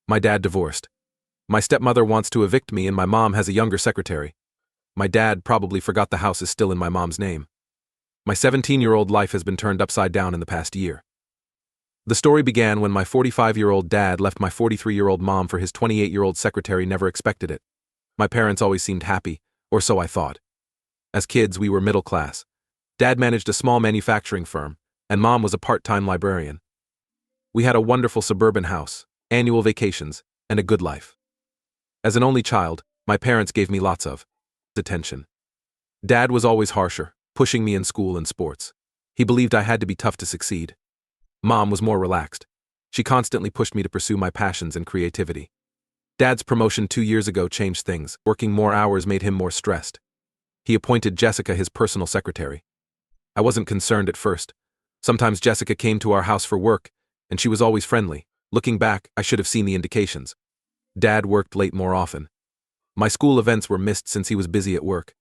My dad divorced. My stepmother wants to evict me and my mom has a younger secretary. My dad probably forgot the house is still in my mom's name. My 17-year-old life has been turned upside down in the past year. The story began when my 45-year-old dad left my 43-year-old mom for his 28-year-old secretary. Never expected it. My parents always seemed happy, or so I thought. As kids, we were middle class. Dad managed a small manufacturing firm, and mom was a part-time librarian. We had a wonderful suburban house, annual vacations, and a good life. As an only child, my parents gave me lots of attention. Dad was always harsher, pushing me in school and sports. He believed I had to be tough to succeed. Mom was more relaxed. She constantly pushed me to pursue my passions and creativity. Dad's promotion 2 years ago changed things. Working more hours made him more stressed. He appointed Jessica his personal secretary. I wasn't concerned at first. Sometimes Jessica came to our house for work, and she was always friendly. Looking back, I should have seen the indications. Dad worked late more often. My school events were missed since he was busy at work.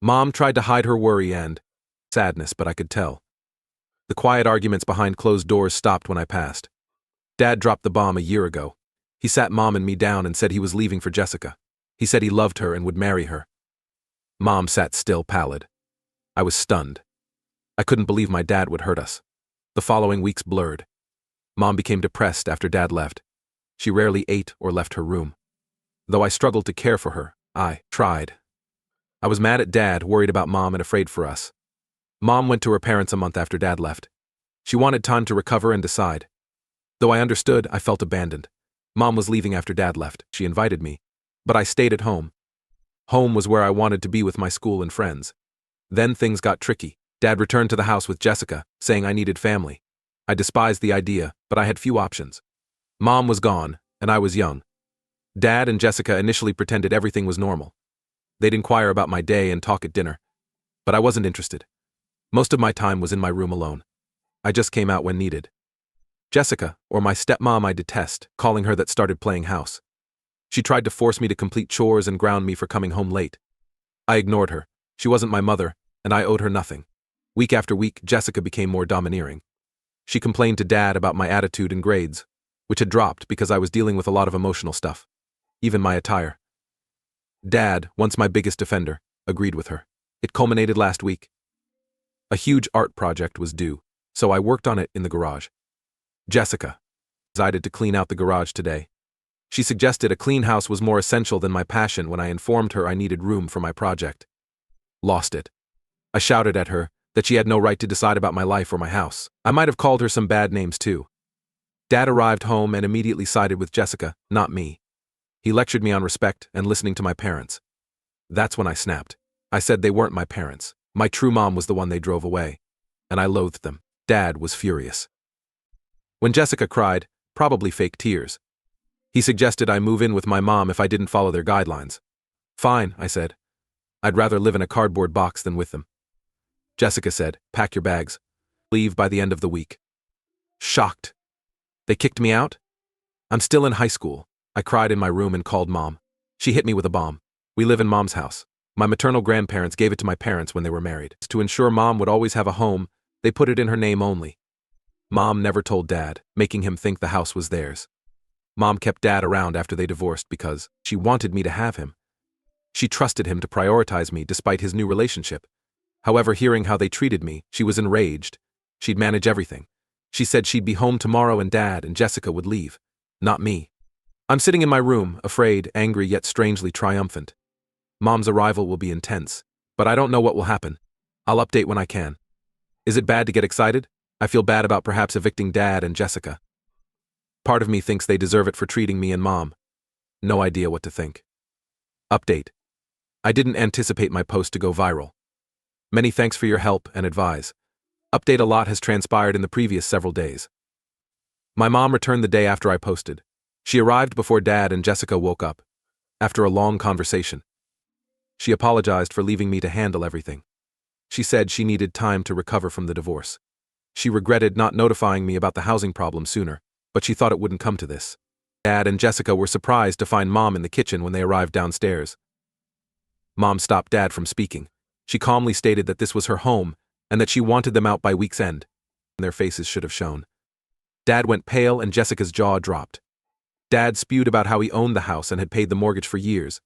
Mom tried to hide her worry and sadness, but I could tell. The quiet arguments behind closed doors stopped when I passed. Dad dropped the bomb a year ago. He sat Mom and me down and said he was leaving for Jessica. He said he loved her and would marry her. Mom sat still, pallid. I was stunned. I couldn't believe my dad would hurt us. The following weeks blurred. Mom became depressed after Dad left. She rarely ate or left her room. Though I struggled to care for her, I tried. I was mad at Dad, worried about Mom and afraid for us. Mom went to her parents a month after Dad left. She wanted time to recover and decide. Though I understood, I felt abandoned. Mom was leaving after Dad left. She invited me. But I stayed at home. Home was where I wanted to be with my school and friends. Then things got tricky. Dad returned to the house with Jessica, saying I needed family. I despised the idea, but I had few options. Mom was gone, and I was young. Dad and Jessica initially pretended everything was normal. They'd inquire about my day and talk at dinner. But I wasn't interested. Most of my time was in my room alone. I just came out when needed. Jessica, or my stepmom I detest, calling her that, started playing house. She tried to force me to complete chores and ground me for coming home late. I ignored her. She wasn't my mother, and I owed her nothing. Week after week, Jessica became more domineering. She complained to Dad about my attitude and grades, which had dropped because I was dealing with a lot of emotional stuff. Even my attire. Dad, once my biggest defender, agreed with her. It culminated last week. A huge art project was due, so I worked on it in the garage. Jessica decided to clean out the garage today. She suggested a clean house was more essential than my passion when I informed her I needed room for my project. Lost it. I shouted at her that she had no right to decide about my life or my house. I might have called her some bad names too. Dad arrived home and immediately sided with Jessica, not me. He lectured me on respect and listening to my parents. That's when I snapped. I said they weren't my parents. My true mom was the one they drove away. And I loathed them. Dad was furious. When Jessica cried, probably fake tears, he suggested I move in with my mom if I didn't follow their guidelines. Fine, I said. I'd rather live in a cardboard box than with them. Jessica said, pack your bags. Leave by the end of the week. Shocked. They kicked me out? I'm still in high school. I cried in my room and called Mom. She hit me with a bomb. We live in Mom's house. My maternal grandparents gave it to my parents when they were married. To ensure Mom would always have a home, they put it in her name only. Mom never told Dad, making him think the house was theirs. Mom kept Dad around after they divorced because she wanted me to have him. She trusted him to prioritize me despite his new relationship. However, hearing how they treated me, she was enraged. She'd manage everything. She said she'd be home tomorrow and Dad and Jessica would leave. Not me. I'm sitting in my room, afraid, angry, yet strangely triumphant. Mom's arrival will be intense, but I don't know what will happen. I'll update when I can. Is it bad to get excited? I feel bad about perhaps evicting Dad and Jessica. Part of me thinks they deserve it for treating me and Mom. No idea what to think. Update. I didn't anticipate my post to go viral. Many thanks for your help and advice. Update: a lot has transpired in the previous several days. My mom returned the day after I posted. She arrived before Dad and Jessica woke up. After a long conversation, she apologized for leaving me to handle everything. She said she needed time to recover from the divorce. She regretted not notifying me about the housing problem sooner, but she thought it wouldn't come to this. Dad and Jessica were surprised to find Mom in the kitchen when they arrived downstairs. Mom stopped Dad from speaking. She calmly stated that this was her home and that she wanted them out by week's end. Their faces should have shown. Dad went pale and Jessica's jaw dropped. Dad spewed about how he owned the house and had paid the mortgage for years.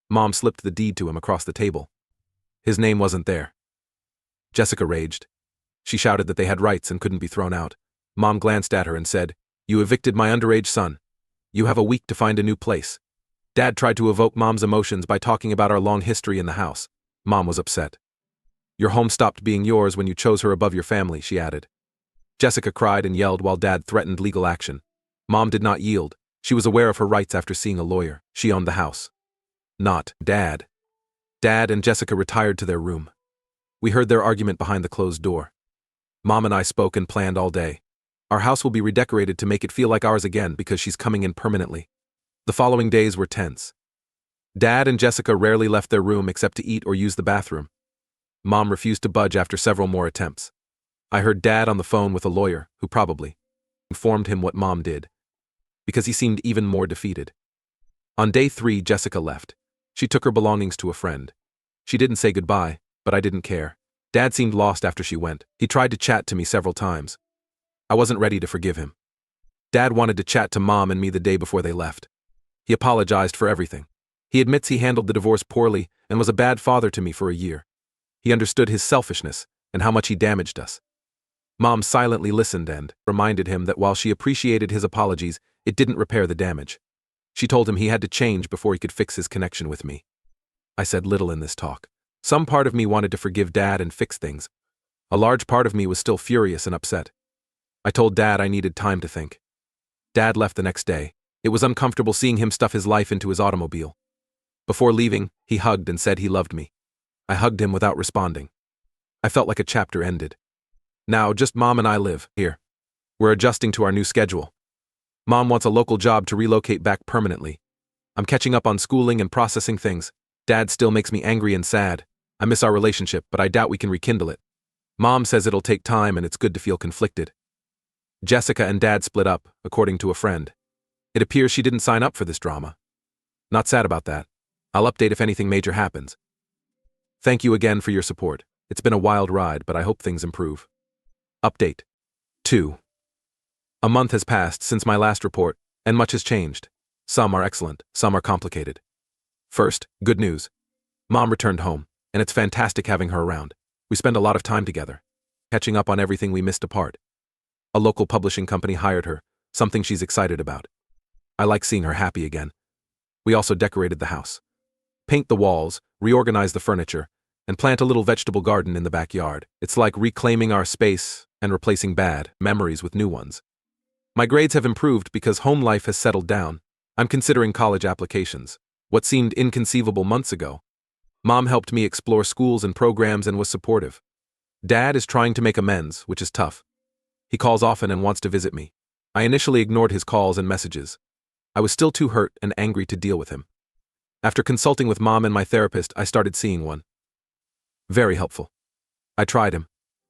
Mom slipped the deed to him across the table. His name wasn't there. Jessica raged. She shouted that they had rights and couldn't be thrown out. Mom glanced at her and said, "You evicted my underage son. You have a week to find a new place." Dad tried to evoke Mom's emotions by talking about our long history in the house. Mom was upset. "Your home stopped being yours when you chose her above your family," she added. Jessica cried and yelled while Dad threatened legal action. Mom did not yield. She was aware of her rights after seeing a lawyer. She owned the house. Not Dad. Dad and Jessica retired to their room. We heard their argument behind the closed door. Mom and I spoke and planned all day. Our house will be redecorated to make it feel like ours again because she's coming in permanently. The following days were tense. Dad and Jessica rarely left their room except to eat or use the bathroom. Mom refused to budge after several more attempts. I heard Dad on the phone with a lawyer who probably informed him what Mom did, because he seemed even more defeated. On day 3, Jessica left. She took her belongings to a friend. She didn't say goodbye, but I didn't care. Dad seemed lost after she went. He tried to chat to me several times. I wasn't ready to forgive him. Dad wanted to chat to Mom and me the day before they left. He apologized for everything. He admits he handled the divorce poorly and was a bad father to me for a year. He understood his selfishness and how much he damaged us. Mom silently listened and reminded him that while she appreciated his apologies, it didn't repair the damage. She told him he had to change before he could fix his connection with me. I said little in this talk. Some part of me wanted to forgive Dad and fix things. A large part of me was still furious and upset. I told Dad I needed time to think. Dad left the next day. It was uncomfortable seeing him stuff his life into his automobile. Before leaving, he hugged and said he loved me. I hugged him without responding. I felt like a chapter ended. Now, just Mom and I live here. We're adjusting to our new schedule. Mom wants a local job to relocate back permanently. I'm catching up on schooling and processing things. Dad still makes me angry and sad. I miss our relationship, but I doubt we can rekindle it. Mom says it'll take time and it's good to feel conflicted. Jessica and Dad split up, according to a friend. It appears she didn't sign up for this drama. Not sad about that. I'll update if anything major happens. Thank you again for your support. It's been a wild ride, but I hope things improve. Update 2. A month has passed since my last report, and much has changed. Some are excellent, some are complicated. First, good news. Mom returned home, and it's fantastic having her around. We spend a lot of time together, catching up on everything we missed apart. A local publishing company hired her, something she's excited about. I like seeing her happy again. We also decorated the house. Paint the walls, reorganize the furniture, and plant a little vegetable garden in the backyard. It's like reclaiming our space and replacing bad memories with new ones. My grades have improved because home life has settled down. I'm considering college applications. What seemed inconceivable months ago. Mom helped me explore schools and programs and was supportive. Dad is trying to make amends, which is tough. He calls often and wants to visit me. I initially ignored his calls and messages. I was still too hurt and angry to deal with him. After consulting with Mom and my therapist, I started seeing one. Very helpful. I tried him.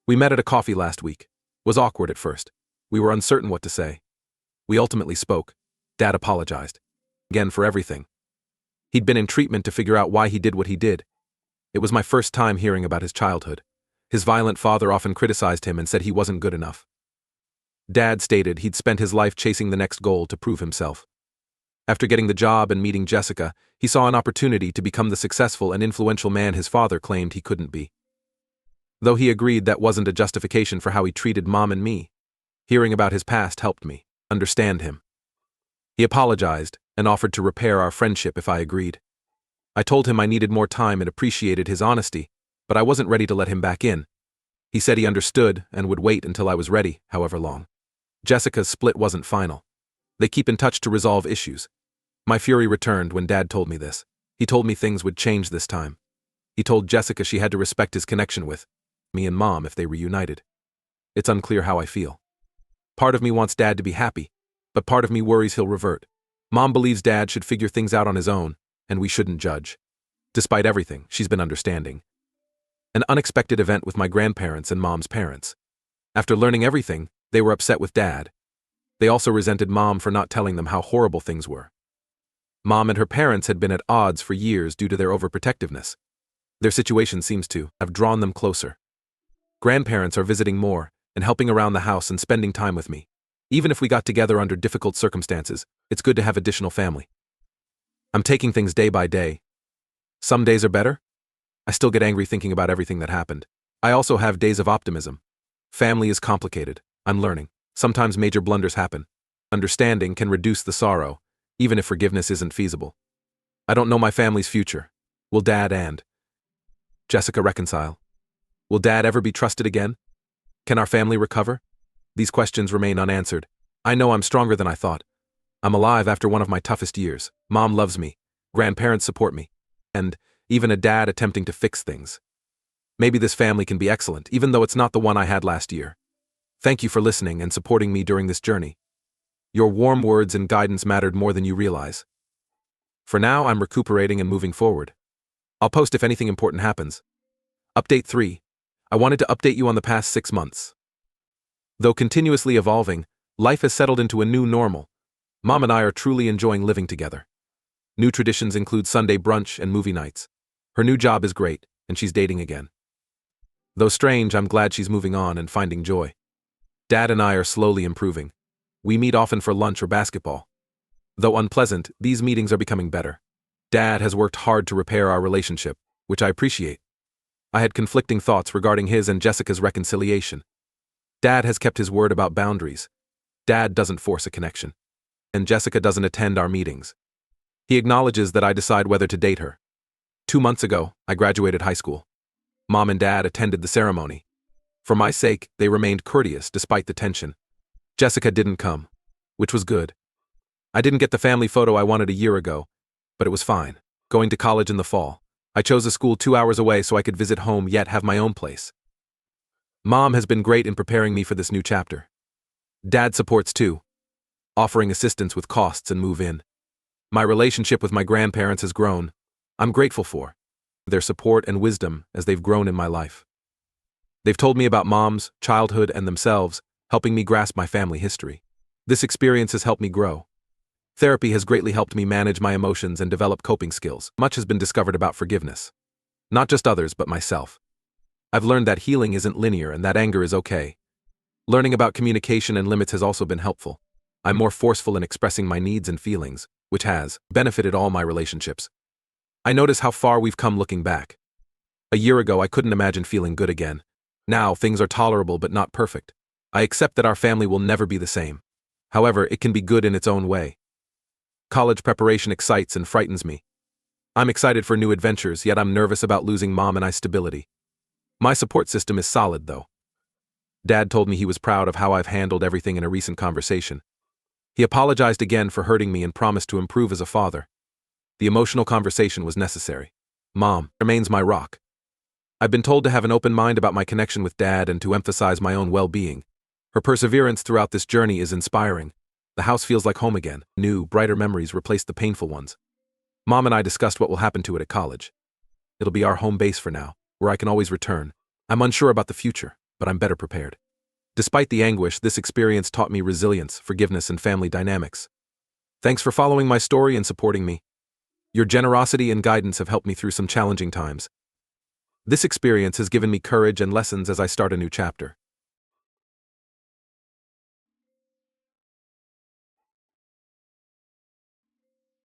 We met at a coffee last week. Was awkward at first. We were uncertain what to say. We ultimately spoke. Dad apologized. Again for everything. He'd been in treatment to figure out why he did what he did. It was my first time hearing about his childhood. His violent father often criticized him and said he wasn't good enough. Dad stated he'd spent his life chasing the next goal to prove himself. After getting the job and meeting Jessica, he saw an opportunity to become the successful and influential man his father claimed he couldn't be. Though he agreed that wasn't a justification for how he treated Mom and me, hearing about his past helped me understand him. He apologized and offered to repair our friendship if I agreed. I told him I needed more time and appreciated his honesty, but I wasn't ready to let him back in. He said he understood and would wait until I was ready, however long. Jessica's split wasn't final. They keep in touch to resolve issues. My fury returned when Dad told me this. He told me things would change this time. He told Jessica she had to respect his connection with me and Mom if they reunited. It's unclear how I feel. Part of me wants Dad to be happy, but part of me worries he'll revert. Mom believes Dad should figure things out on his own, and we shouldn't judge. Despite everything, she's been understanding. An unexpected event with my grandparents and Mom's parents. After learning everything, they were upset with Dad. They also resented Mom for not telling them how horrible things were. Mom and her parents had been at odds for years due to their overprotectiveness. Their situation seems to have drawn them closer. Grandparents are visiting more and helping around the house and spending time with me. Even if we got together under difficult circumstances, it's good to have additional family. I'm taking things day by day. Some days are better. I still get angry thinking about everything that happened. I also have days of optimism. Family is complicated. I'm learning. Sometimes major blunders happen. Understanding can reduce the sorrow, even if forgiveness isn't feasible. I don't know my family's future. Will Dad and Jessica reconcile? Will Dad ever be trusted again? Can our family recover? These questions remain unanswered. I know I'm stronger than I thought. I'm alive after one of my toughest years. Mom loves me. Grandparents support me. And even a dad attempting to fix things. Maybe this family can be excellent, even though it's not the one I had last year. Thank you for listening and supporting me during this journey. Your warm words and guidance mattered more than you realize. For now, I'm recuperating and moving forward. I'll post if anything important happens. Update 3. I wanted to update you on the past 6 months. Though continuously evolving, life has settled into a new normal. Mom and I are truly enjoying living together. New traditions include Sunday brunch and movie nights. Her new job is great, and she's dating again. Though strange, I'm glad she's moving on and finding joy. Dad and I are slowly improving. We meet often for lunch or basketball. Though unpleasant, these meetings are becoming better. Dad has worked hard to repair our relationship, which I appreciate. I had conflicting thoughts regarding his and Jessica's reconciliation. Dad has kept his word about boundaries. Dad doesn't force a connection. And Jessica doesn't attend our meetings. He acknowledges that I decide whether to date her. 2 months ago, I graduated high school. Mom and Dad attended the ceremony. For my sake, they remained courteous despite the tension. Jessica didn't come, which was good. I didn't get the family photo I wanted a year ago, but it was fine. Going to college in the fall, I chose a school 2 hours away so I could visit home yet have my own place. Mom has been great in preparing me for this new chapter. Dad supports too, offering assistance with costs and move-in. My relationship with my grandparents has grown. I'm grateful for their support and wisdom as they've grown in my life. They've told me about Mom's childhood and themselves, helping me grasp my family history. This experience has helped me grow. Therapy has greatly helped me manage my emotions and develop coping skills. Much has been discovered about forgiveness. Not just others, but myself. I've learned that healing isn't linear and that anger is okay. Learning about communication and limits has also been helpful. I'm more forceful in expressing my needs and feelings, which has benefited all my relationships. I notice how far we've come looking back. A year ago, I couldn't imagine feeling good again. Now, things are tolerable but not perfect. I accept that our family will never be the same. However, it can be good in its own way. College preparation excites and frightens me. I'm excited for new adventures, yet I'm nervous about losing Mom and I's stability. My support system is solid, though. Dad told me he was proud of how I've handled everything in a recent conversation. He apologized again for hurting me and promised to improve as a father. The emotional conversation was necessary. Mom remains my rock. I've been told to have an open mind about my connection with Dad and to emphasize my own well-being. Her perseverance throughout this journey is inspiring. The house feels like home again. New, brighter memories replace the painful ones. Mom and I discussed what will happen to it at college. It'll be our home base for now, where I can always return. I'm unsure about the future, but I'm better prepared. Despite the anguish, this experience taught me resilience, forgiveness, and family dynamics. Thanks for following my story and supporting me. Your generosity and guidance have helped me through some challenging times. This experience has given me courage and lessons as I start a new chapter.